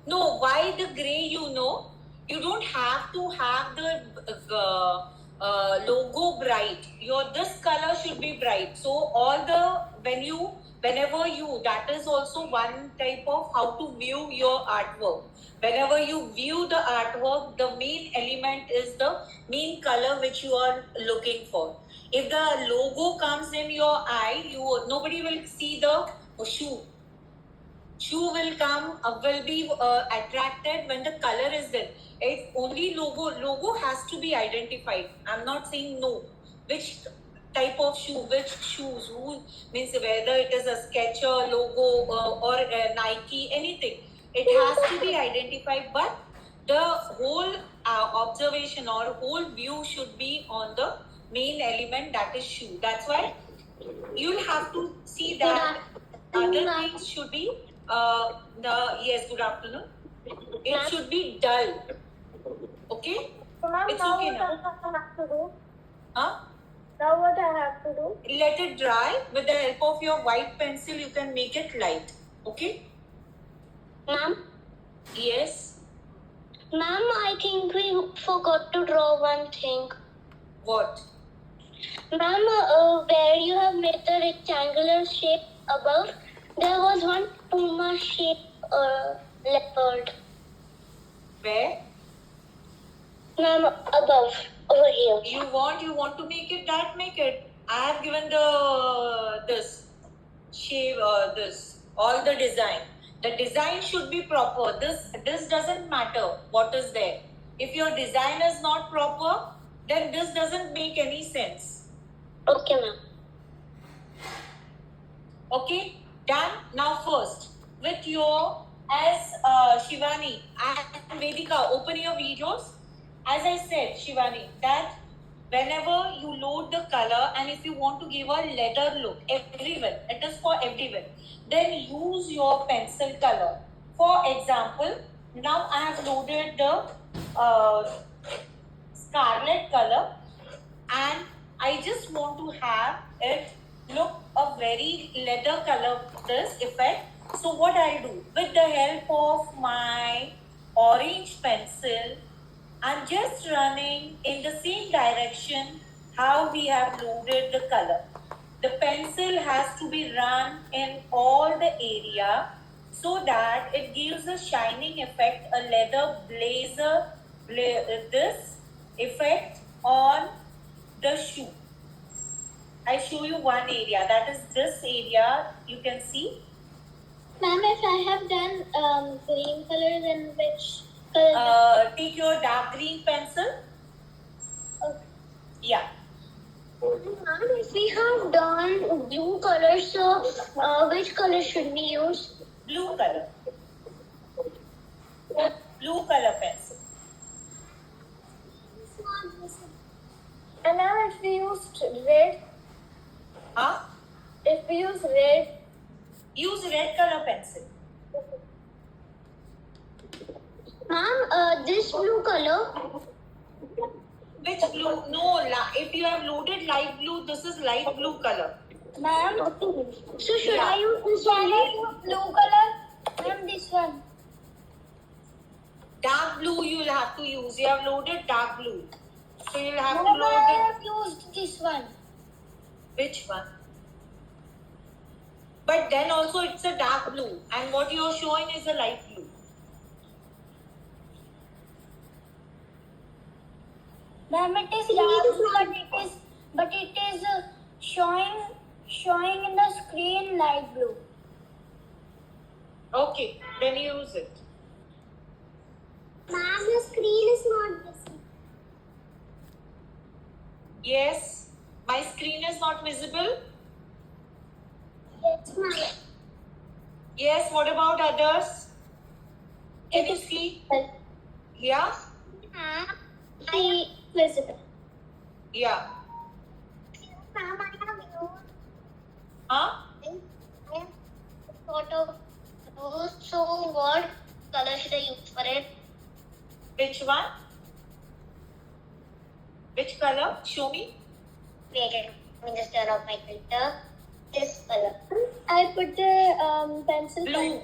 No, why the gray? You don't have to have the logo bright. This color should be bright. So whenever you, that is also one type of how to view your artwork. Whenever you view the artwork, the main element is the main color which you are looking for. If the logo comes in your eye, nobody will see the shoe. Shoe will be attracted when the color is there. If only logo has to be identified. I'm not saying no. Which type of shoe, which shoes, who means whether it is a Skechers logo or Nike, anything. It has to be identified, but the whole observation or whole view should be on the main element, that is shoe. That's why you'll have to see that other things should be yes, good afternoon. It should be dull. Okay? So ma'am, it's now okay what now. I have to do? Huh? Now what I have to do? Let it dry. With the help of your white pencil, you can make it light. Okay? Ma'am? Yes. Ma'am, I think we forgot to draw one thing. What? Ma'am, where you have made the rectangular shape above, there was one puma shape leopard. Where? Ma'am, above, over here. You want to make it that, make it. I have given this shape, this, all the design. The design should be proper. This doesn't matter what is there. If your design is not proper, then this doesn't make any sense. Okay, ma'am. Okay, done. Now first, with your, as Shivani and Vedika, open your videos. As I said, Shivani, that whenever you load the color and if you want to give a leather look, everywhere, it is for everywhere, then use your pencil color. For example, now I have loaded the scarlet color and I just want to have it look a very leather color, this effect. So what I'll do, with the help of my orange pencil, I'm just running in the same direction how we have loaded the color. The pencil has to be run in all the area so that it gives a shining effect, a leather blazer, this effect on the shoe. I show you one area, that is this area, you can see. Ma'am, if I have done green color, then which color? Take your dark green pencil. Okay. Yeah. Ma'am, if we have done blue color, so which color should we use? Blue color. Blue color pencil. And now if we used red, Huh? if we use red, Use red color pencil. ma'am, this blue color. Which blue? No, if you have loaded light blue, this is light blue color. Ma'am, so should Yeah. I use this one? Blue color? Ma'am, this one. Dark blue you will have to use. You have loaded dark blue. So you'll have to No, load I it. have used this one. Which one? But then also it's a dark blue. And what you're showing is a light blue. Ma'am, it is dark, but it is showing in the screen light blue. Okay, then use it. Ma'am, the screen is not visible. Yes, my screen is not visible. Yes, ma'am. Yes, what about others? Can you see? Yeah? I visible. Yeah. Ma'am, I have used. Huh? I have sort of used. So what color should I use for it? Which one? Which color? Show me. Wait, let me just turn off my filter. This color. I put the pencil. Blue.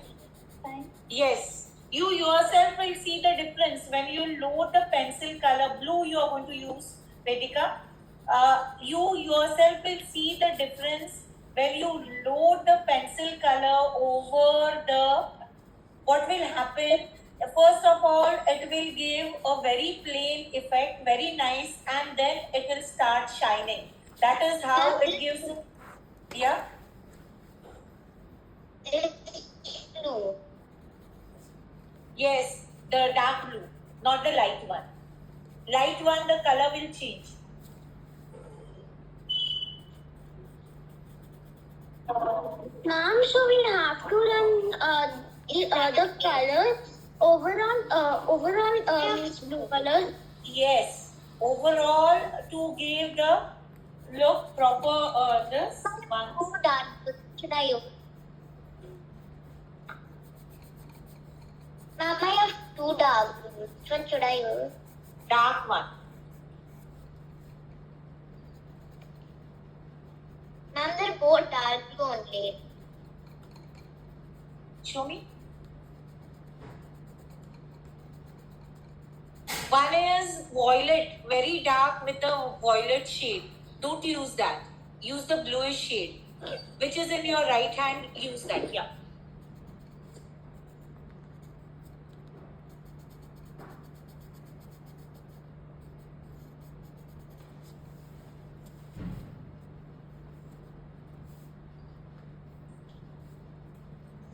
Fine. Yes. You yourself will see the difference when you load the pencil color blue you are going to use, Vedika. You yourself will see the difference when you load the pencil color over the, what will happen? First of all, it will give a very plain effect, very nice, and then it will start shining. That is how it gives. Yeah. This blue. Yes, the dark blue, not the light one. Light one, the color will change. Ma'am, so we have to run the other colors overall means blue color. Yes, overall to give the look proper. This one. Two dark. Should I use? Ma'am, I have two dark. Which one should I use? Dark one. Ma'am, they're both dark blue only. Show me. One is violet, very dark with a violet shade. Don't use that. Use the bluish shade, which is in your right hand. Use that. Yeah.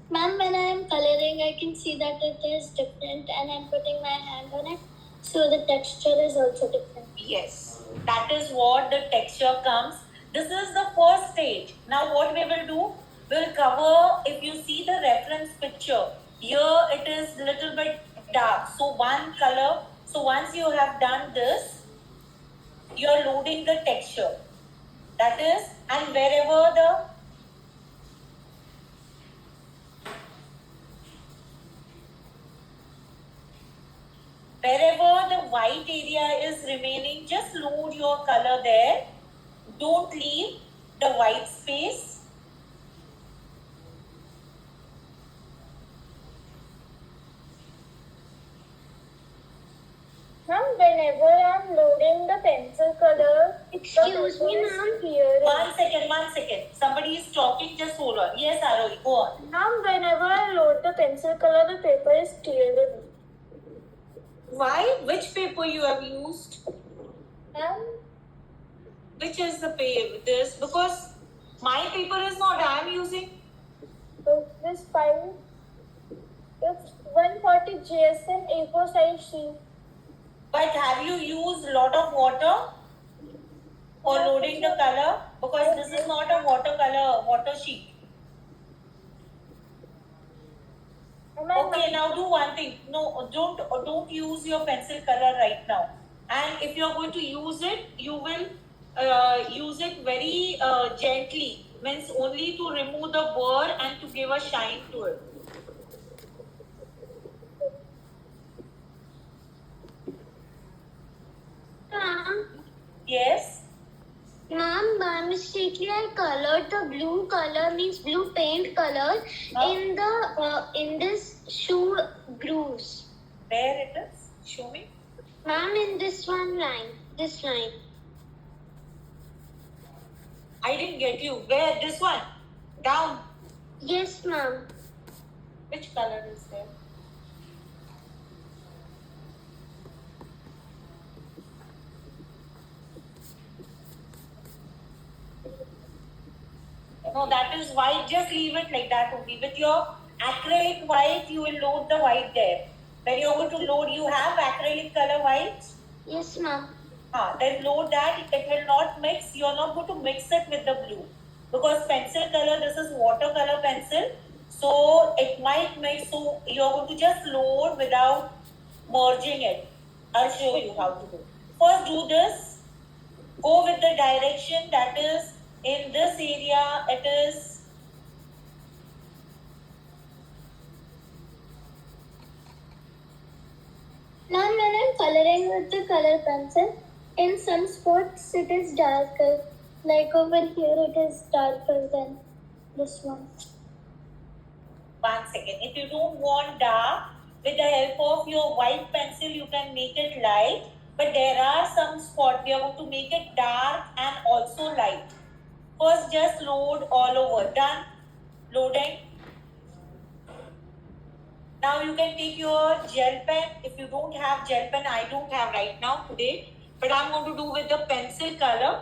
Ma'am, when I am coloring, I can see that it is different and I'm putting my hand on it. So the texture is also different. Yes, that is what the texture comes. This is the first stage. Now what we will do, we'll cover, if you see the reference picture, here it is little bit dark. So one color, so once you have done this, you're loading the texture. That is, and wherever the white area is remaining, just load your color there. Don't leave the white space. Ma'am, whenever I'm loading the pencil color, excuse me, ma'am. One second. Somebody is talking, just hold on. Yes, Arohi, go on. Ma'am, whenever I load the pencil color, the paper is tearing. Why? Which paper you have used? Ma'am, Which is the paper? This, because my paper is not, I am using. this file, it's 140 GSM A4 size sheet. But have you used lot of water for loading the color? Because this is not a water sheet. Okay, now do one thing. No, don't use your pencil color right now. And if you are going to use it, you will use it very gently. Means only to remove the burr and to give a shine to it. Ma'am, Yes. ma'am, by mistakenly I colored the blue color, means blue paint color, in this shoe grooves. Where it is? Show me. Ma'am, in this line. I didn't get you. Where? This one? Down. Yes, ma'am. Which color is there? No, that is white. Just leave it like that only. With your acrylic white, you will load the white there. When you're going to load, you have acrylic color white. Yes, ma'am. Then load that. It will not mix. You're not going to mix it with the blue. Because pencil color, this is watercolor pencil. So it might mix. So you're going to just load without merging it. I'll show you how to do. First do this. Go with the direction, that is in this area it is. Ma'am, when I'm coloring with the color pencil, in some spots it is darker. Like over here it is darker than this one. One second. If you don't want dark, with the help of your white pencil you can make it light, but there are some spots we are going to make it dark and also light. First just load all over. Done. Loading. Now you can take your gel pen. If you don't have gel pen, I don't have right now today, but I'm going to do with the pencil color,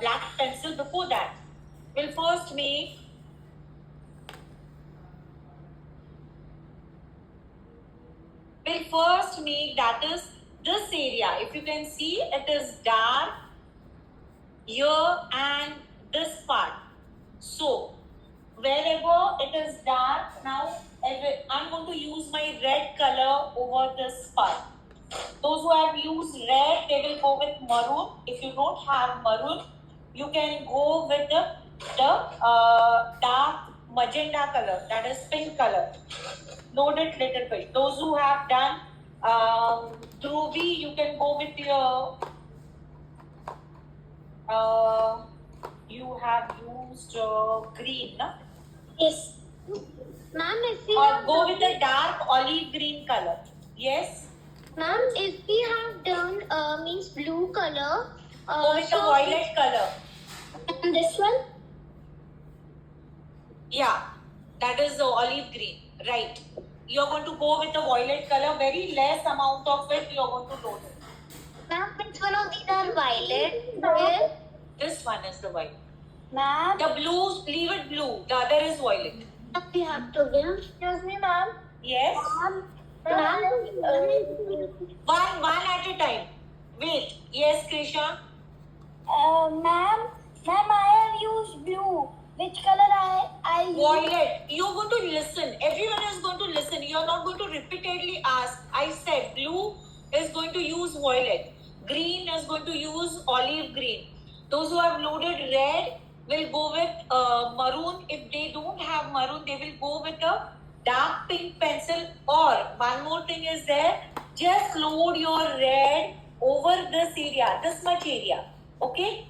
black pencil. Before that, we'll first make that is this area. If you can see, it is dark here and this part. So wherever it is dark, now I'm going to use my red color over this part. Those who have used red, they will go with maroon. If you don't have maroon, you can go with the dark magenta color, that is pink color. Load it little bit. Those who have done Dhruvi, you can go with your you have used green, no? Yes. Ma'am, if we Or have go with the dark olive green color. Yes. Ma'am, if we have done means blue color. Go with the violet color. And this one? Yeah, that is the olive green. Right. You're going to go with the violet color. Very less amount of it you're going to load it. Ma'am, which one of these are violet? This one is the violet. Ma'am, The blue, leave it blue. The other is violet. we have to give. Excuse me, ma'am. Yes. Ma'am, One at a time. Wait. Yes, Krisha. ma'am, I have used blue. Which color I use? Violet. You're going to listen. Everyone is going to listen. You're not going to repeatedly ask. I said blue is going to use violet. Green is going to use olive green. Those who have loaded red will go with maroon. If they don't have maroon, they will go with a dark pink pencil. Or one more thing is there. Just load your red over this area, this much area. Okay?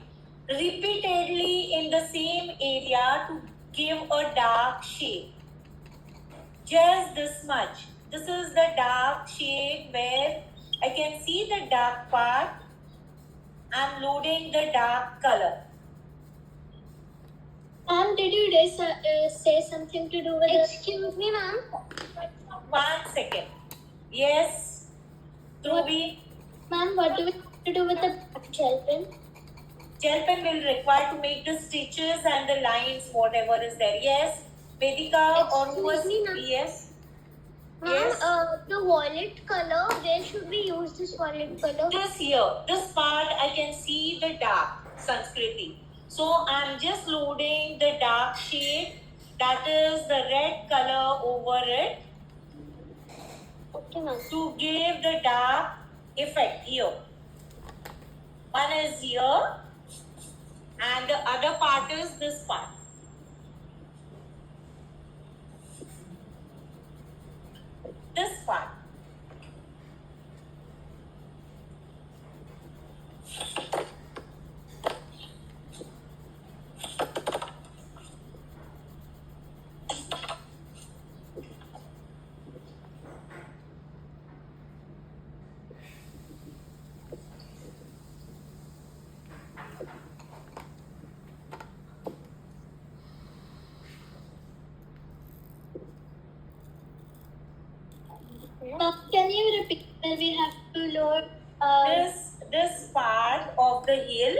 Repeatedly in the same area to give a dark shade. Just this much. This is the dark shade where I can see the dark part. I'm loading the dark color. Ma'am, did you say something to do with Excuse me, ma'am. 1 second. Yes. Dhruvi. Ma'am, what do we have to do with the gel pen? Gel pen will require to make the stitches and the lines, whatever is there. Yes. Vedika or who was Excuse me, ma'am. yes. Ma'am, Yes. the violet color, where should we use this violet color? This here, this part I can see the dark Sanskriti. So I'm just loading the dark shade, that is the red color over it Okay, ma'am. to give the dark effect here. One is here and the other part is this part. This part. Can you repeat where we have to load? This part of the hill,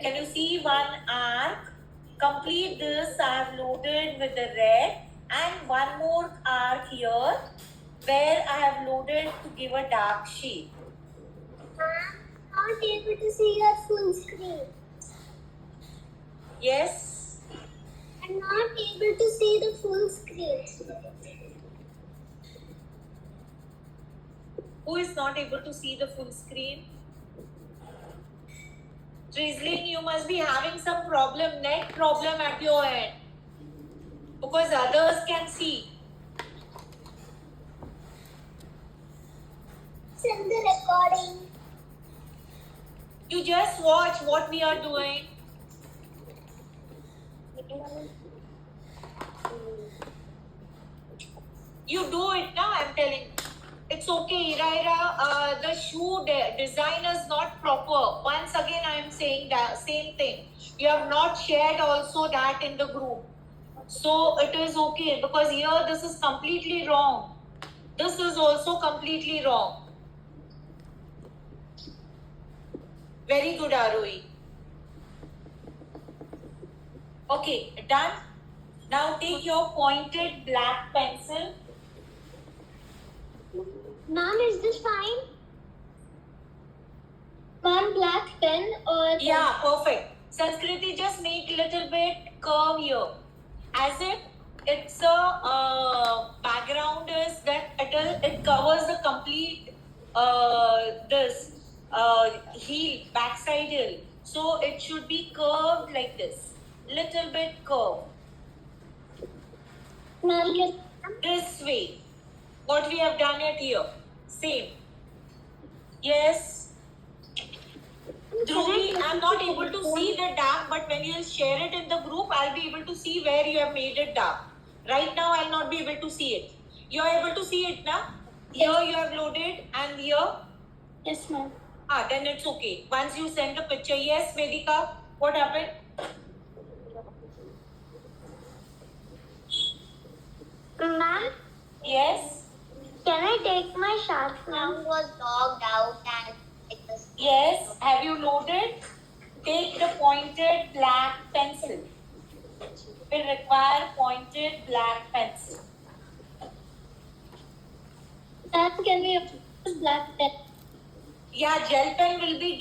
can you see one arc? Complete this, I have loaded with the red and one more arc here where I have loaded to give a dark shade. I'm not able to see your full screen. Yes. I'm not able to see the full screen. Who is not able to see the full screen? Drizzling, you must be having some problem, net problem at your end. Because others can see. Send the recording. You just watch what we are doing. You do it now, I'm telling you. it's okay, Iraira. The shoe design is not proper. Once again, I am saying that same thing. You have not shared also that in the group. So it is okay because here this is completely wrong. This is also completely wrong. Very good, Arohi. Okay, done. Now take your pointed black pencil. Ma'am, is this fine? Ma'am, black pen or Yeah, perfect. Sanskriti, just make little bit curve here. As if it's a background is that it covers the complete this heel, backside heel. So it should be curved like this. Little bit curved. Ma'am, yes. This way. What we have done it here. Same. Yes. Dhruvi, I'm not able to see the dark, but when you'll share it in the group, I'll be able to see where you have made it dark. Right now, I'll not be able to see it. You're able to see it now? Here you have loaded and here? Yes, ma'am. Then it's okay. Once you send the picture, yes, Vedika, what happened? Ma'am, Yes. can I take my sharpener? Was logged out and it was. Yes. Have you loaded? Take the pointed black pencil. Will require pointed black pencil. Ma'am, can we use black pen? Yeah, gel pen will be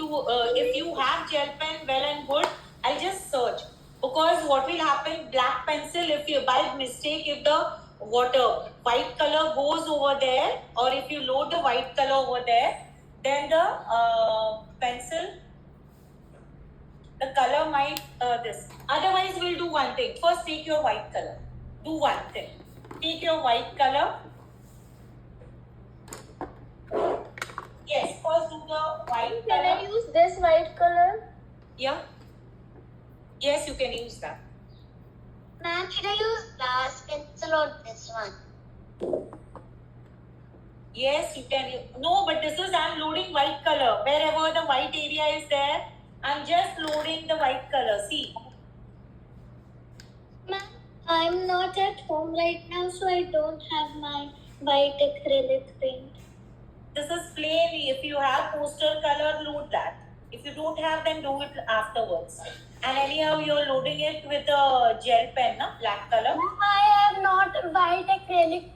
if you have gel pen, well and good. I'll just search because what will happen? Black pencil, if you by mistake, if the white color goes over there, or if you load the white color over there, then the pencil, the color might this. Otherwise, we'll do one thing. First, take your white color. Do one thing. Take your white color. Yes, first do the white Can color. I use this white color? Yeah. Yes, you can use that. Ma'am, should I use glass pencil or this one? Yes, you can. No, but this is I'm loading white color. Wherever the white area is there, I'm just loading the white color. See. Ma'am, I'm not at home right now, so I don't have my white acrylic paint. This is plain. If you have poster color, load that. If you don't have, then do it afterwards. And anyhow, you're loading it with a gel pen, na? Black color. I have not white acrylic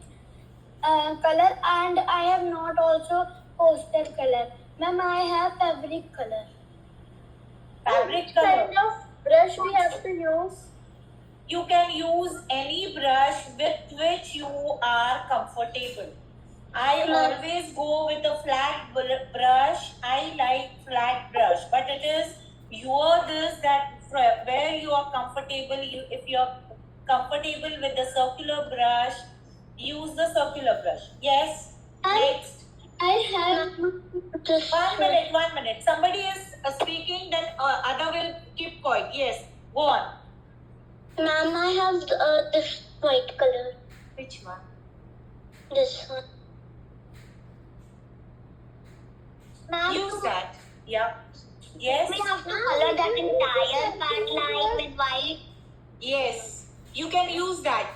color and I have not also poster color. Ma'am, I have fabric color. Fabric color. Which kind of brush we have to use? You can use any brush with which you are comfortable. I always go with a flat brush. I like flat brush, but it is your this that where you are comfortable. If you are comfortable with the circular brush, use the circular brush. Yes. Next. I have this. 1 minute. Somebody is speaking, then other will keep quiet. Yes. Go on. Ma'am, I have this white color. Which one? This one. Ma'am, Use that. Yeah. Yes. we have to color that entire part line with white. Yes, you can use that,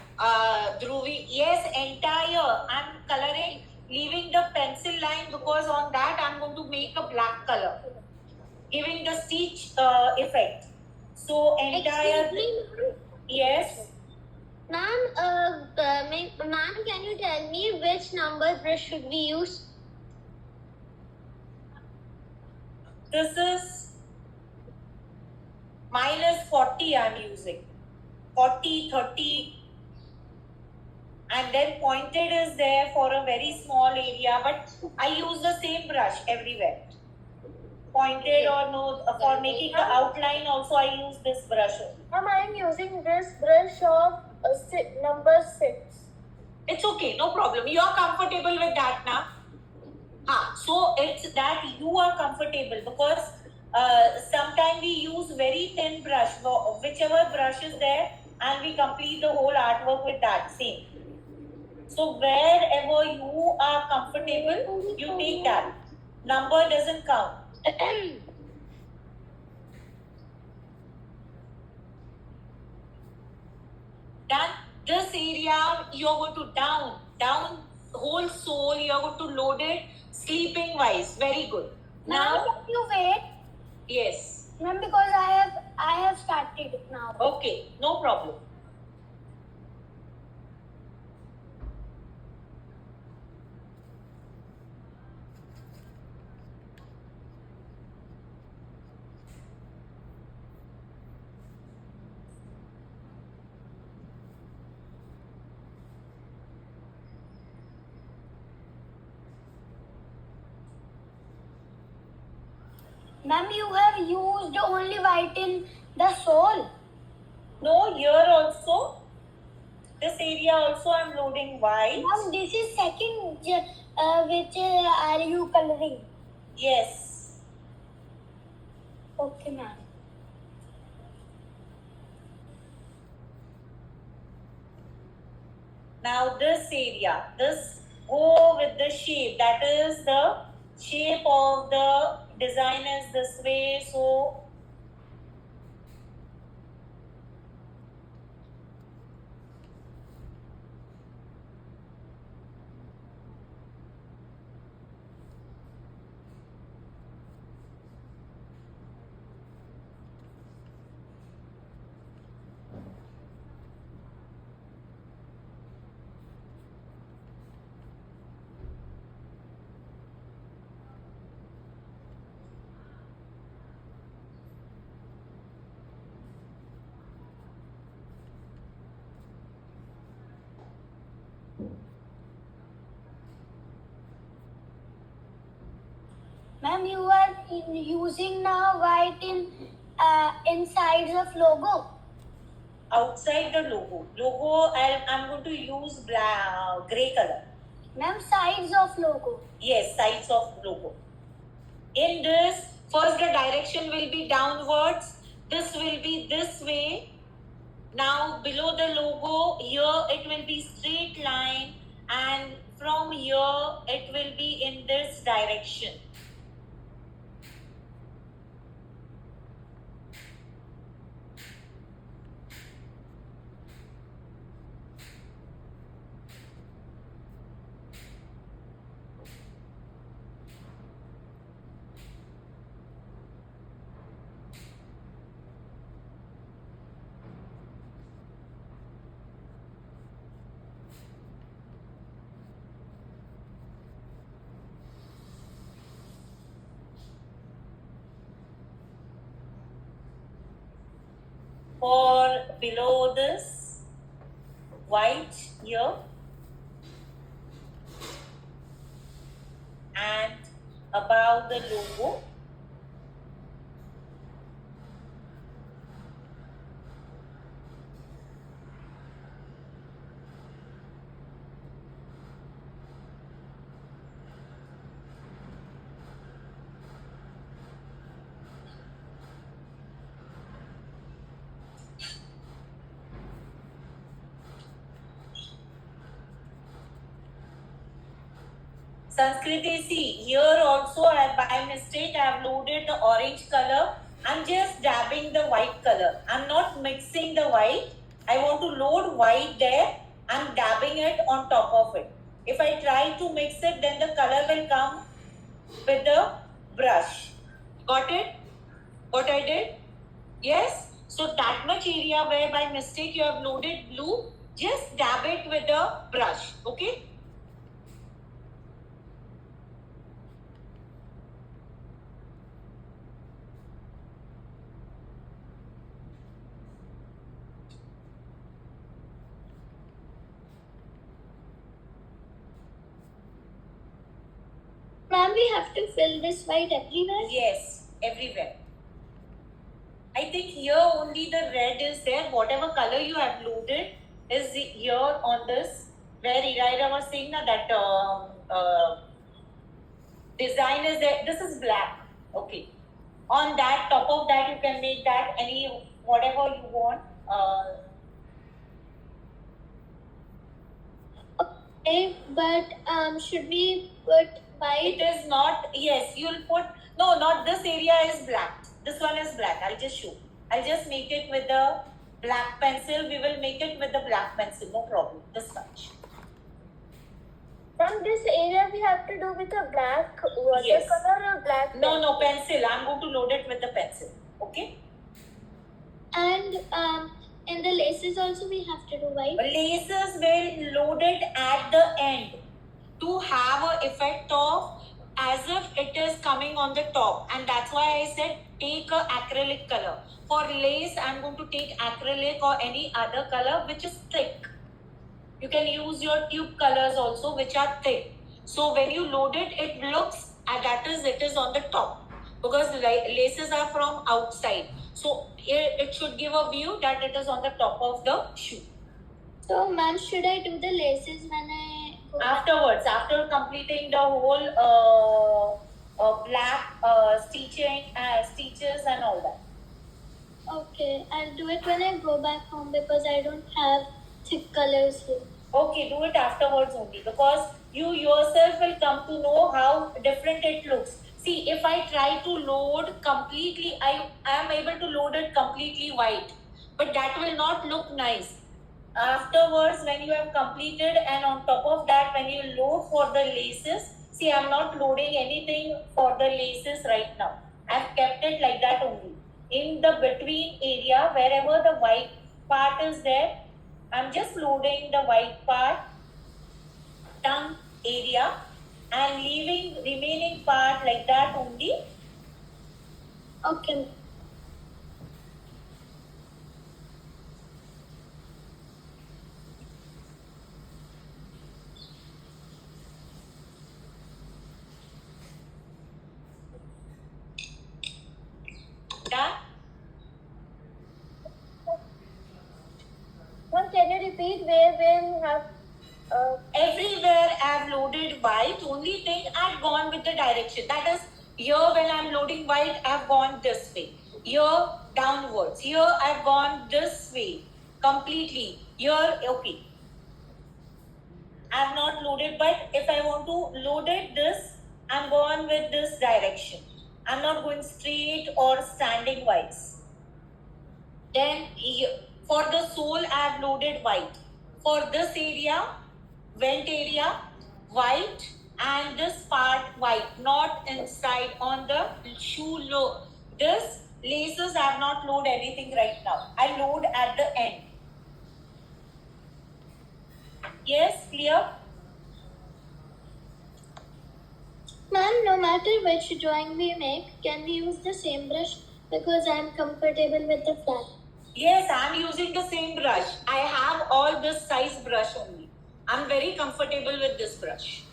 Dhruvi. Yes, entire. I'm coloring, leaving the pencil line because on that I'm going to make a black color, giving the stitch effect. So entire. Yes. Ma'am, ma'am, can you tell me which number brush should we use? This is minus 40. I'm using 40, 30. And then pointed is there for a very small area, but I use the same brush everywhere. Pointed or no, for making the outline also I use this brush. Ma'am, I am using this brush of number 6. It's okay, no problem. You are comfortable with that now. So it's that you are comfortable because sometimes we use very thin brush, whichever brush is there, and we complete the whole artwork with that same. So wherever you are comfortable, you take that. Number doesn't count. Then this area you're going to down whole soul, you're going to load it sleeping wise. Very good. Now can you wait? Yes. Ma'am, because I have started now. Okay, no problem. Ma'am, you have used only white in the sole. No, here also, this area also I'm loading white. Ma'am, this is second which are you coloring? Yes. Okay, ma'am. Now this area, this go with the shape. That is the shape of the design is this way. So Ma'am, you are using now white in inside of logo. outside the logo I'm going to use black, gray color. Ma'am, sides of logo. Yes, sides of logo. In this, first the direction will be downwards. This will be this way. Now below the logo, here it will be straight line, and from here it will be in this direction. For below this, white here, and above the logo, Sanskriti, see, here also by mistake I have loaded the orange color. I'm just dabbing the white color. I'm not mixing the white. I want to load white there. I'm dabbing it on top of it. If I try to mix it, then the color will come with the brush. Got it? What I did? Yes? So that much area where by mistake you have loaded blue, just dab it with a brush. Okay? Ma'am, we have to fill this white everywhere? Yes, everywhere. I think here only the red is there. Whatever color you have loaded is here on this. Where Iraira was saying that design is there. This is black. Okay. On that, top of that, you can make that any whatever you want. Okay, but should we put white? It is not, yes, you'll put, no, not this area is black. This one is black. I'll just show. I'll just make it with the black pencil. We will make it with the black pencil, no problem. This much. From this area we have to do with a black watercolor Yes. or black No, no, pencil. I'm going to load it with the pencil. Okay? And in the laces also we have to do white. Laces will load it at the end to have a effect of as if it is coming on the top, and that's why I said take a acrylic color. For lace, I'm going to take acrylic or any other color which is thick. You can use your tube colors also which are thick. So when you load it, it looks that is it is on the top because laces are from outside. So it should give a view that it is on the top of the shoe. So ma'am, should I do the laces when I go Afterwards, after completing the whole black stitches and all that. Okay, I'll do it when I go back home because I don't have thick colors here. Okay, do it afterwards only because you yourself will come to know how different it looks. See, if I try to load completely, I am able to load it completely white, but that will not look nice. Afterwards, when you have completed, and on top of that, when you load for the laces, see, I'm not loading anything for the laces right now. I've kept it like that only. In the between area, wherever the white part is there, I'm just loading the white part, tongue area, and leaving remaining part like that only. Okay. Done. Ma'am, can you repeat where you have Everywhere I've loaded white, only thing I've gone with the direction. That is, here when I'm loading white, I've gone this way. Here downwards. Here I've gone this way completely. Here, okay. I've not loaded, but if I want to load it this, I'm going with this direction. I'm not going straight or standing wise. Then for the sole, I've loaded white. For this area, vent area, white, and this part white, not inside on the shoe low. This laces I have not load anything right now. I load at the end. Yes, clear? Ma'am, no matter which drawing we make, can we use the same brush because I'm comfortable with the flat? Yes, I'm using the same brush. I have all this size brush only. I'm very comfortable with this brush.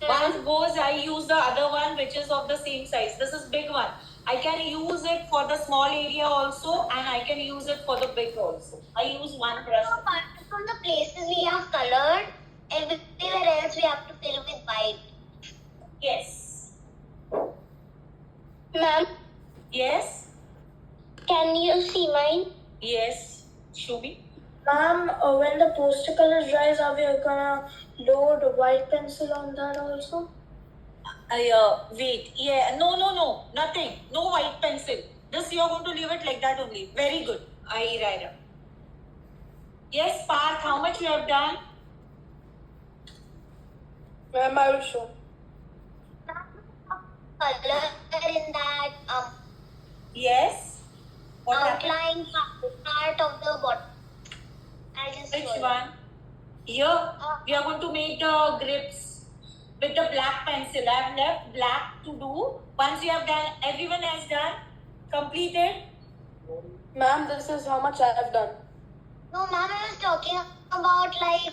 Once goes, I use the other one which is of the same size. This is big one. I can use it for the small area also, and I can use it for the big also. I use one brush. So apart from the places we have colored, everywhere else we have to fill with white. Yes. Ma'am, Yes. can you see mine? Yes. Show me. Ma'am, when the poster color dries, are we gonna load white pencil on that also? Wait. Yeah. No. Nothing. No white pencil. This you're going to leave it like that only. Very good. Ira. Yes, Parth, how much you have done? Ma'am, I will show. Color in that Yes. What happened? outline part of the bottom. I just Which show you. one? Here, we are going to make the grips with the black pencil. I have left black to do. Once you have done, everyone has done, completed. Ma'am, this is how much I have done. No, ma'am, I was talking about like.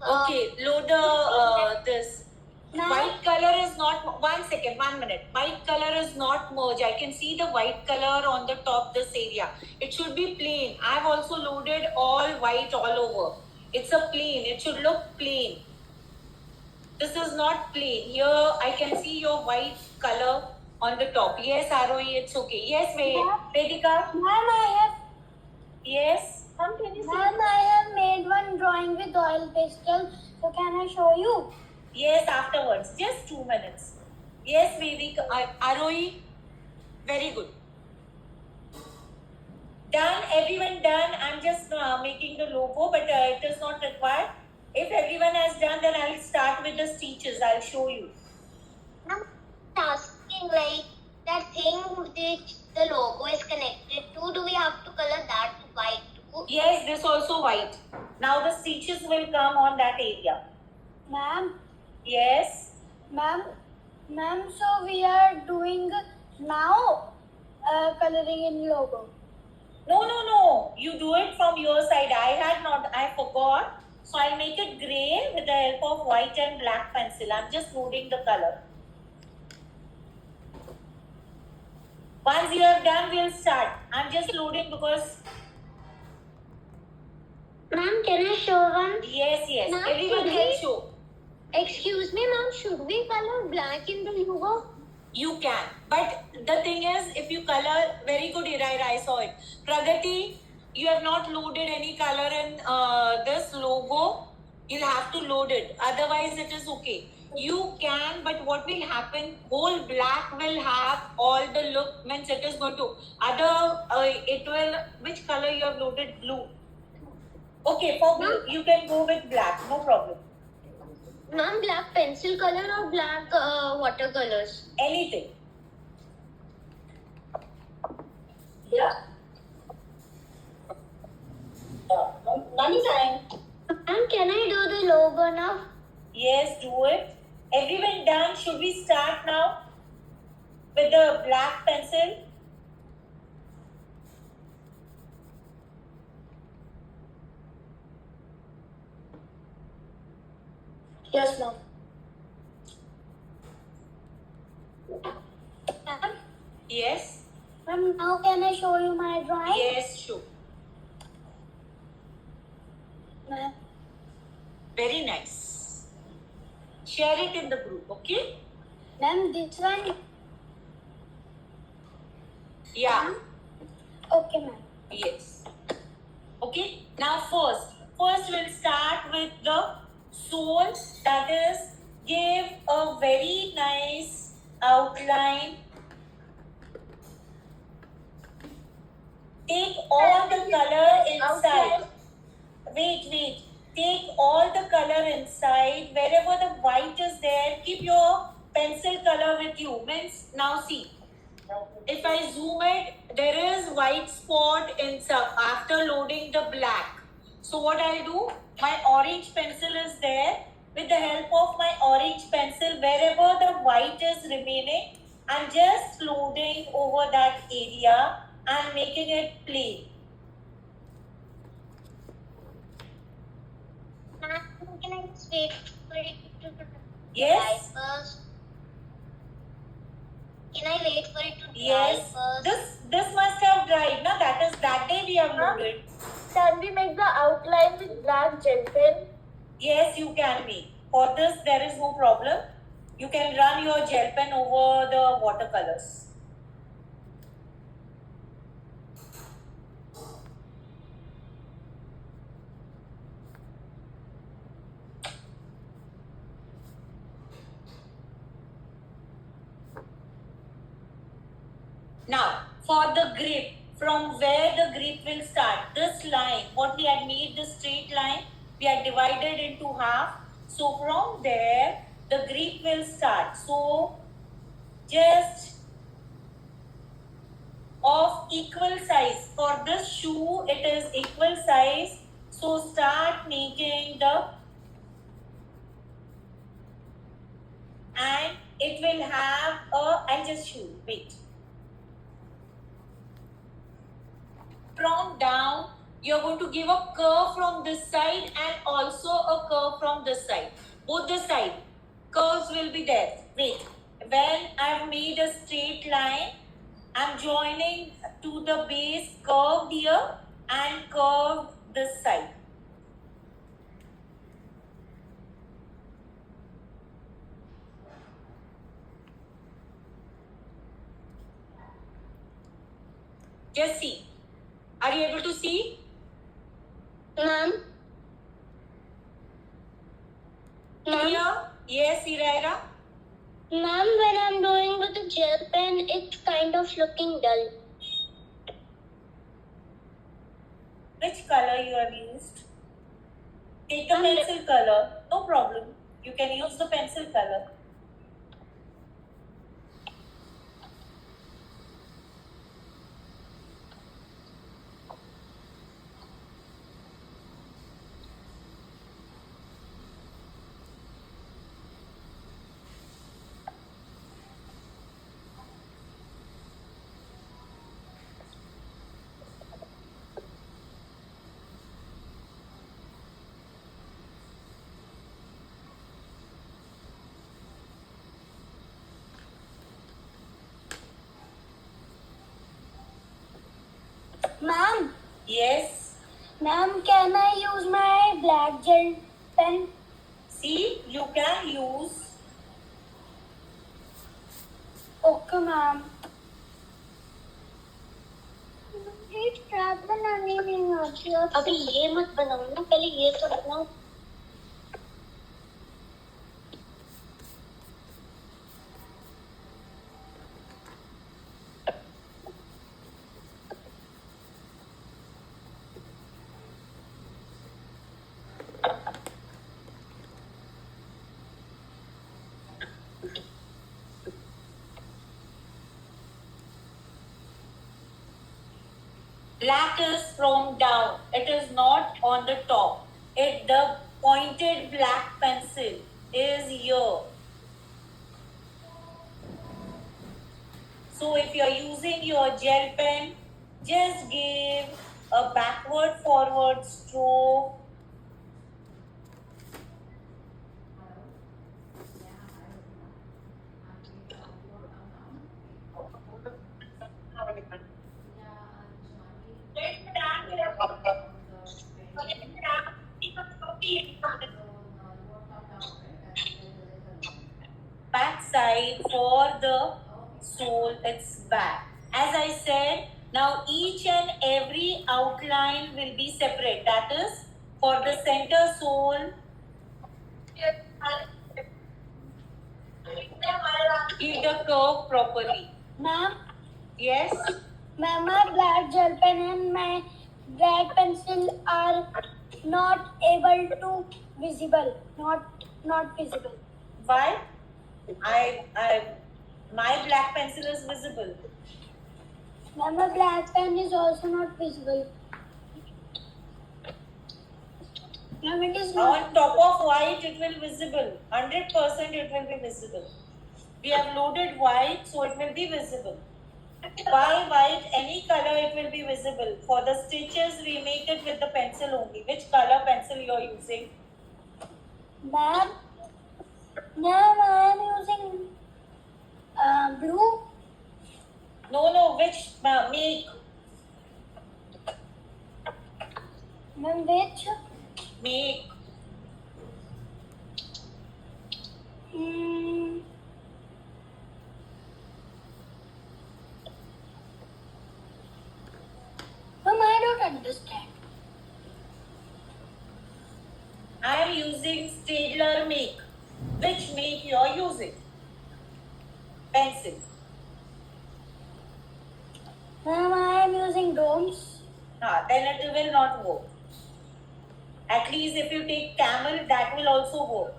Okay, load the this. Ma'am, White color is not, 1 second, 1 minute. White color is not merged. I can see the white color on the top, this area. It should be plain. I have also loaded all white all over. It's a plain. It should look plain. This is not plain. Here I can see your white color on the top. Yes, Arohi, it's okay. Yes, Vedika. Ma'am, I have Yes. Ma'am, can you see? Ma'am, I have made one drawing with oil pastel. So can I show you? Yes, afterwards. Just 2 minutes. Yes, Vedic. Arohi. Very good. Done. Everyone done. I'm just making the logo, but it is not required. If everyone has done, then I'll start with the stitches. I'll show you. I'm asking like that thing which the logo is connected to. Do we have to color that white too? Yes, this also white. Now the stitches will come on that area. Ma'am, Yes. ma'am, so we are doing now coloring in logo. No. You do it from your side. I forgot. So I'll make it grey with the help of white and black pencil. I'm just loading the color. Once you have done, we'll start. I'm just loading because Ma'am, can I show one? yes. Ma'am, Everyone should can we- show. Excuse me, ma'am, should we color black in the logo? You can. But the thing is, if you color, very good, Ira, I saw it. Pragati, you have not loaded any color in this logo. You'll have to load it. Otherwise, it is okay. You can, but what will happen? Whole black will have all the look, means it is going to. It will, which color you have loaded? Blue. Okay, for blue, you can go with black, no problem. Ma'am, black pencil color or black watercolors? Anything. Yeah. Nani time. Ma'am, can I do the logo now? Yes, do it. Everyone done? Should we start now with the black pencil? Yes, ma'am. Ma'am, Yes. ma'am, now can I show you my drawing? Yes, sure. Ma'am, Very nice. Share it in the group, okay? ma'am, this one. Yeah. Okay, ma'am. Yes. Okay. Now first we'll start with the soul. That is, give a very nice outline. Take all the color inside. Wait. Take all the color inside. Wherever the white is there, keep your pencil color with you. Means, now see. If I zoom it, there is white spot inside after loading the black. So what I'll do, my orange pencil is there. With the help of my orange pencil, wherever the white is remaining, I'm just loading over that area and making it plain. Ma'am, can I just wait for it to dry Yes? first? Can I wait for it to dry Yes. first? This must have dried. Now that day we have loaded. Can we make the outline with black gel pen? Yes, you can make. For this, there is no problem. You can run your gel pen over the watercolors. Now, for the grip, from where the grip will start, this line, what we had made the straight line, we had divided into half. So from there, the grip will start. So just of equal size. For this shoe, it is equal size. So start making the, and it will have a, I'll just show you, wait. From down, you're going to give a curve from this side and also a curve from this side. Both the side curves will be there. Wait, when I've made a straight line, I'm joining to the base curve here and curve this side. Just see. Are you able to see? Ma'am? Ma'am? Here, yes, Iraira. Ma'am, when I'm doing with a gel pen, it's kind of looking dull. Which color you have used? Take the Ma'am, pencil color. No problem. You can use the pencil color. Ma'am, Yes. ma'am, can I use my black gel pen? See, you can use. Okay, ma'am. बनाने नहीं आती। अभी ये मत बनाओ ना, पहले ये तो बनाओ। Black is from down. It is not on the top. The pointed black pencil is here. So if you are using your gel pen, just give a backward forward stroke. Back side for the sole, it's back. As I said, now each and every outline will be separate. That is, for the center sole, give the curve properly. Ma'am, Yes? ma'am, my black gel pen and my black pencil are not able to visible. Not visible. Why? My black pencil is visible. Ma'am, my black pen is also not visible. Ma'am, it is not. On top of white, it will visible. 100% it will be visible. We have loaded white, so it will be visible. Why white? Any color it will be visible. For the stitches, we make it with the pencil only. Which color pencil you are using? Ma'am, I am using blue. No, which make? Ma'am, which? Make. Hmm. Ma'am, I don't understand. I am using Staedtler make. Which make you are using? Pencil. Ma'am, I am using domes. Then it will not work. At least if you take camel, that will also work.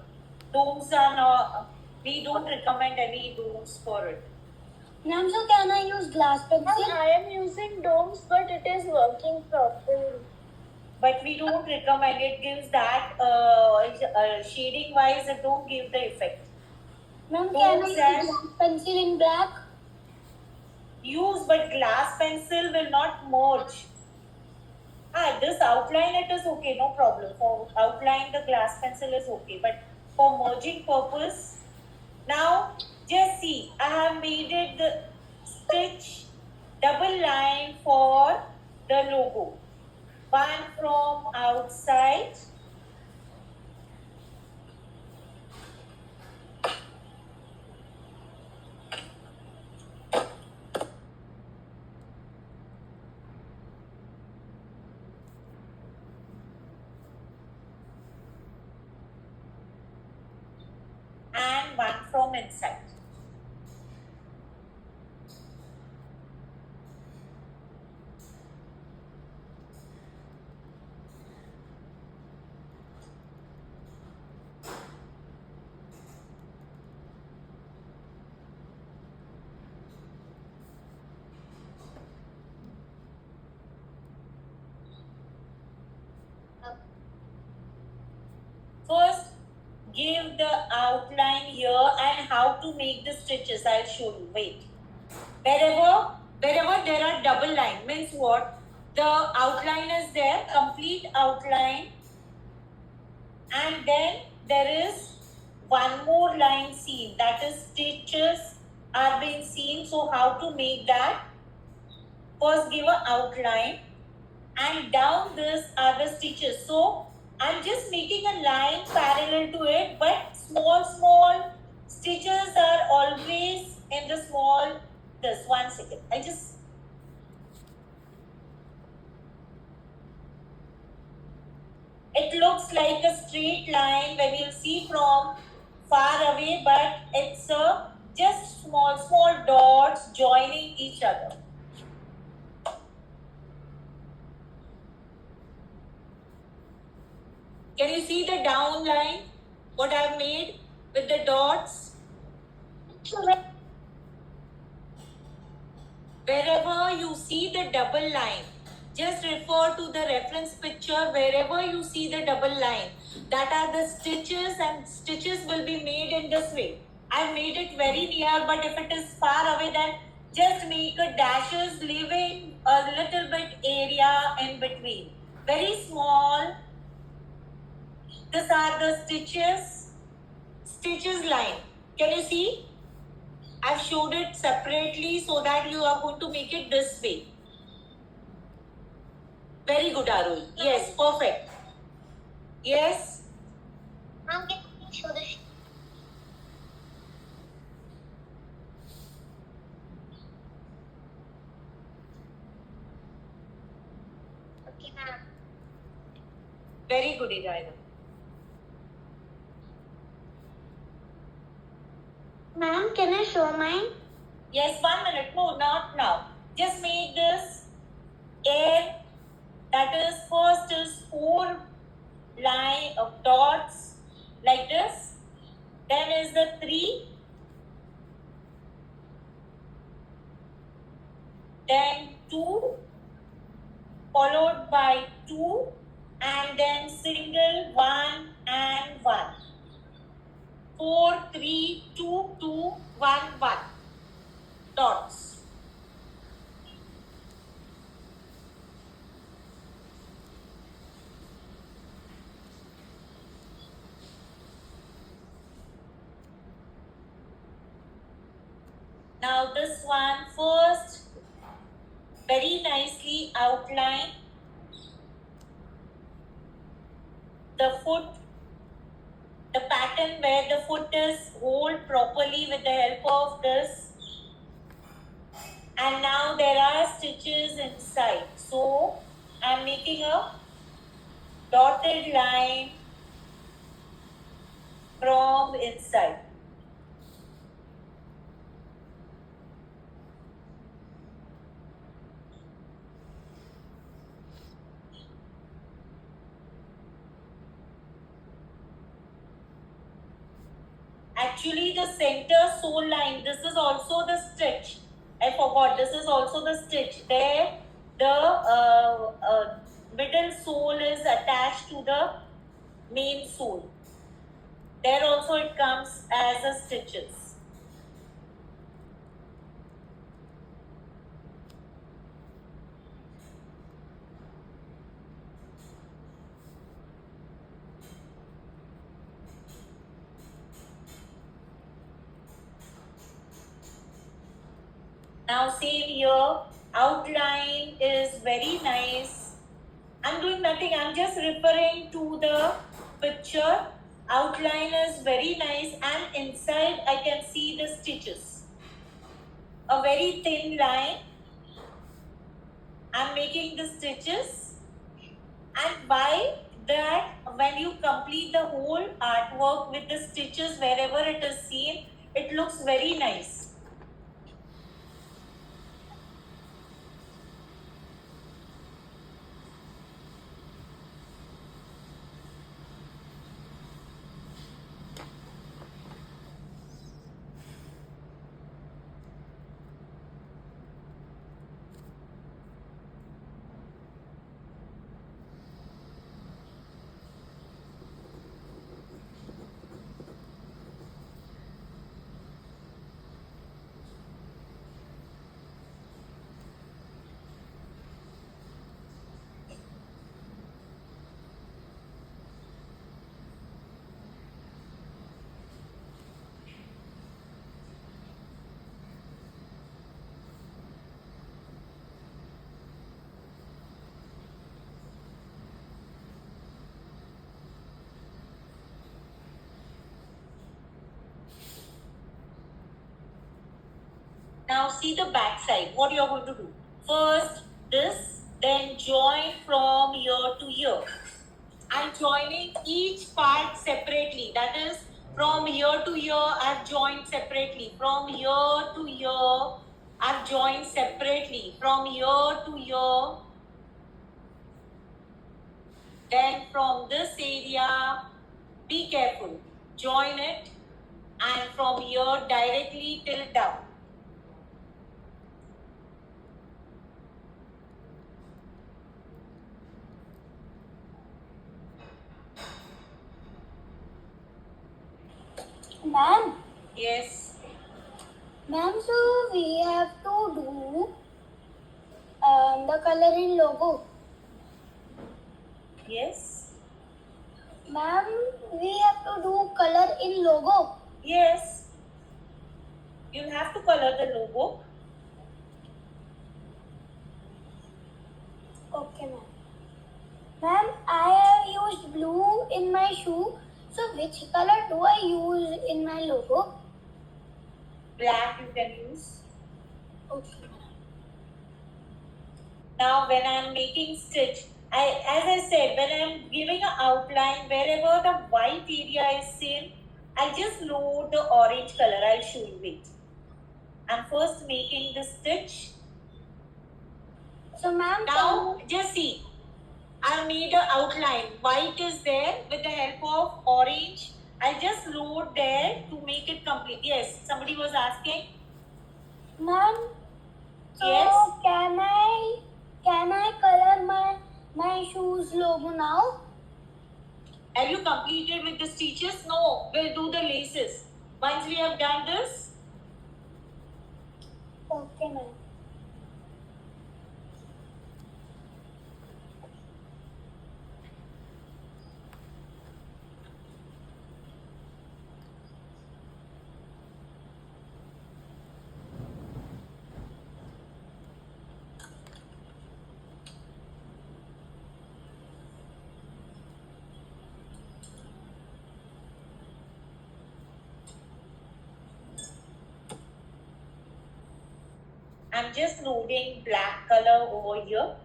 Domes are not, we don't recommend any domes for it. Ma'am, so can I use glass pencil? I am using domes, but it is working properly. But we don't recommend it. Gives that shading wise, it don't give the effect. Ma'am, can I Domes use and- glass pencil in black? Use, but glass pencil will not merge. This outline it is okay, no problem. For outline, the glass pencil is okay, but for merging purpose, now just see, I have made it the stitch double line for the logo. One from outside, from inside. First, give the outline here and how to make the stitches. I'll show you. Wait. Wherever there are double line, means what? The outline is there, complete outline, and then there is one more line seen, that is stitches are being seen. So how to make that? First give an outline, and down this are the stitches. So I'm just making a line parallel to it, but small stitches are always in the small. This 1 second. It looks like a straight line when you see from far away, but it's just small dots joining each other. Can you see the down line? What I've made with the dots? Wherever you see the double line, just refer to the reference picture. Wherever you see the double line, that are the stitches, and stitches will be made in this way. I've made it very near, but if it is far away, then just make a dashes, leaving a little bit area in between. Very small. These are the stitches line. Can you see? I've showed it separately so that you are going to make it this way. Very good, Arul. Yes, perfect. Yes. Ma'am, can you show the Okay, ma'am. Very good, Iraina. Ma'am, can I show mine? Yes, 1 minute. No, not now. Just make this air. That is, first is 4 line of dots like this. Then is the 3. Then 2. Followed by 2. And then single 1 and 1. 4, 3, 2, 2, 1, 1. Dots. Now this one first, very nicely outline the foot, the pattern where the foot is hold properly with the help of this. And now there are stitches inside. So I'm making a dotted line from inside. Actually, the center sole line, this is also the stitch. I forgot, this is also the stitch. There, the middle sole is attached to the main sole. There also it comes as a stitches. Now same here, outline is very nice. I'm doing nothing, I'm just referring to the picture. Outline is very nice, and inside I can see the stitches. A very thin line. I'm making the stitches. And by that, when you complete the whole artwork with the stitches wherever it is seen, It looks very nice. Now see the back side. What you are going to do? First this, then join from here to here. I'm joining each part separately. That is, from here to here, I've joined separately. From here to here, I've joined separately. From here to here, then from this area, be careful. Join it, and from here directly till down. Ma'am, Yes. ma'am, so we have to do the color in logo. Yes. Ma'am, we have to do color in logo. Yes. You'll have to color the logo. Okay, ma'am. Ma'am, I have used blue in my shoe. So which color do I use in my logo? Black you can use. Okay, ma'am. Now when I'm making stitch, as I said, when I'm giving an outline, wherever the white area is seen, I'll just load the orange color. I'll show you. Wait. I'm first making the stitch. So, ma'am, Now just see. I made an outline. White is there with the help of orange. I'll just load there to make it complete. Yes, somebody was asking. ma'am, so Yes. can I color my shoes logo now? Have you completed with the stitches? No, we'll do the laces. Once we have done this, Okay, ma'am. I'm just loading black color over here.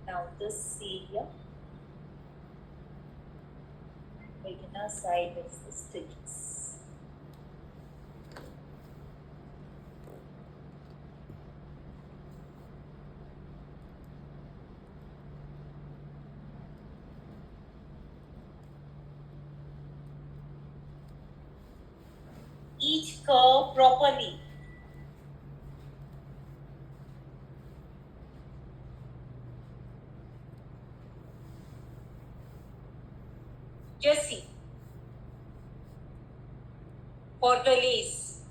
Now this area, beginner side is the stitches. Each curve properly. Just see. For the lace.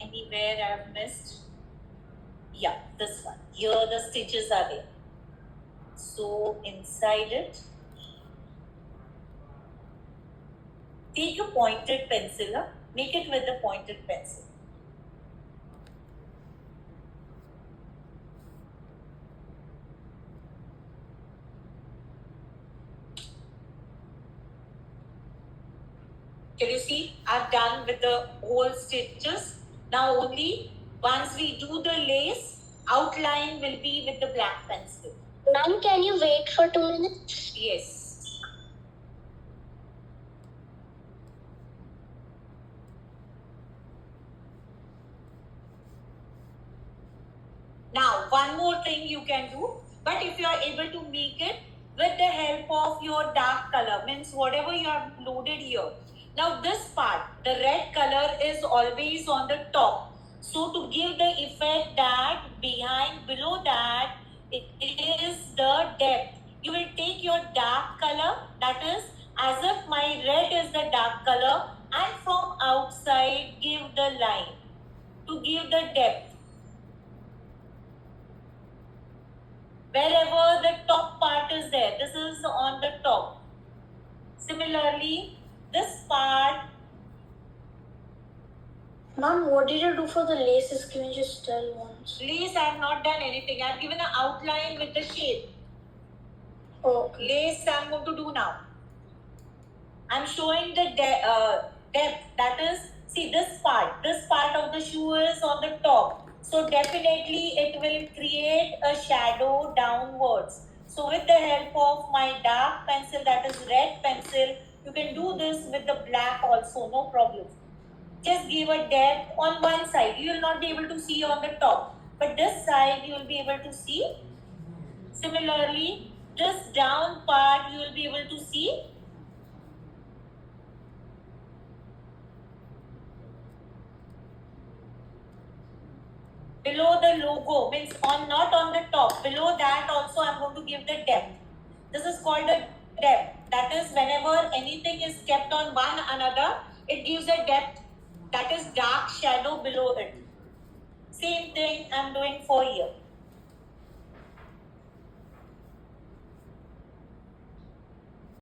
Anywhere I've missed? Yeah, this one. Here the stitches are there. So inside it, take a pointed pencil, make it with the pointed pencil. Can you see? I've done with the whole stitches. Now only once we do the lace, outline will be with the black pencil. Ma'am, can you wait for 2 minutes? Yes. Now, one more thing you can do, but if you are able to make it with the help of your dark color, means whatever you have loaded here. Now, this part, the red color is always on the top. So, to give the effect that below that, it is the depth. You will take your dark color, that is as if my red is the dark color, and from outside give the line to give the depth. Wherever the top part is there, this is on the top. Similarly, this part. Mom, what did you do for the laces? Can you just tell once? Lace, I have not done anything. I have given an outline with the shape. Oh, Lace, I am going to do now. I am showing the depth. That is, see this part of the shoe is on the top. So definitely it will create a shadow downwards. So with the help of my dark pencil, that is red pencil, you can do this with the black also, no problem. Just give a depth on one side. You will not be able to see on the top. But this side you will be able to see. Similarly, this down part you will be able to see. Below the logo, means not on the top, below that also I am going to give the depth. This is called a depth. That is, whenever anything is kept on one another, it gives a depth, that is dark shadow below it. Same thing I am doing for here.